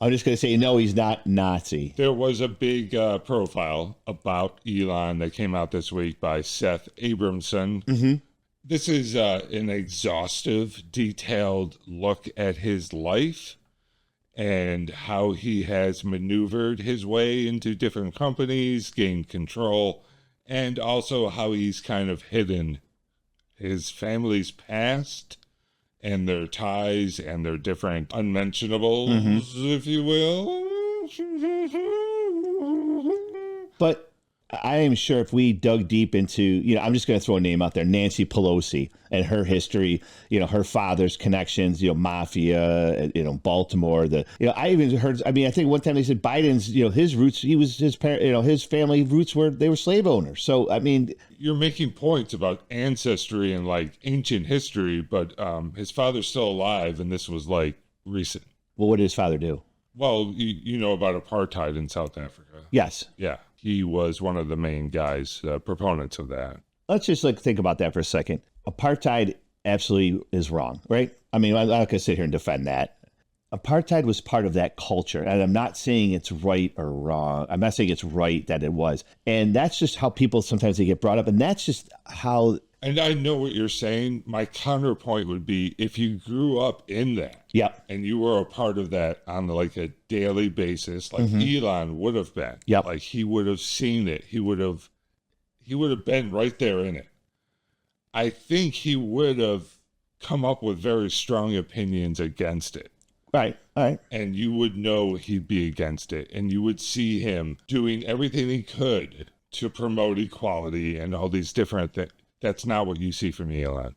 I'm just going to say, no, he's not Nazi. There was a big profile about Elon that came out this week by Seth Abramson. Mm-hmm. This is an exhaustive, detailed look at his life and how he has maneuvered his way into different companies, gained control, and also how he's kind of hidden his family's past and their ties and their different unmentionables, if you will. But I am sure if we dug deep into, I'm just going to throw a name out there, Nancy Pelosi and her history, her father's connections, mafia, Baltimore, I even heard, I think one time they said Biden's, his roots, his parent, his family roots they were slave owners. So, you're making points about ancestry and like ancient history, but his father's still alive and this was like recent. Well, what did his father do? Well, you know about apartheid in South Africa. Yes. Yeah. He was one of the main guys, proponents of that. Let's just think about that for a second. Apartheid absolutely is wrong, right? I'm not going to sit here and defend that. Apartheid was part of that culture, and I'm not saying it's right or wrong. I'm not saying it's right that it was. And that's just how people sometimes they get brought up, and that's just how... And I know what you're saying. My counterpoint would be if you grew up in that, yep, and you were a part of that on like a daily basis, like Elon would have been. Yep. Like he would have seen it. He would have been right there in it. I think he would have come up with very strong opinions against it. Right. All right. And you would know he'd be against it, and you would see him doing everything he could to promote equality and all these different things. That's not what you see from Elon.